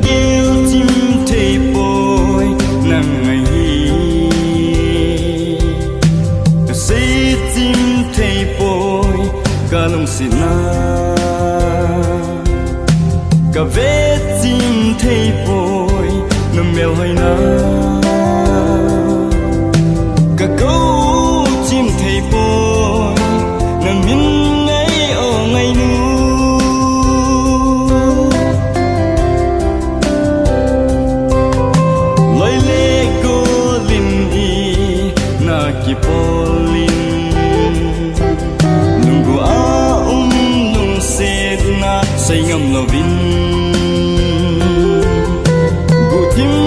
kêu chim thầy bồi nắng ngày ta xây chim thầy bồi cả lòng xin na cả vết chim thầy bồi nằm mèo hay na cả câu chim thầy bồi nằm miên ngay ở ngày nu lời lệ cô linh đi na ki polin nung go a nung se na say ngam lovin gu tim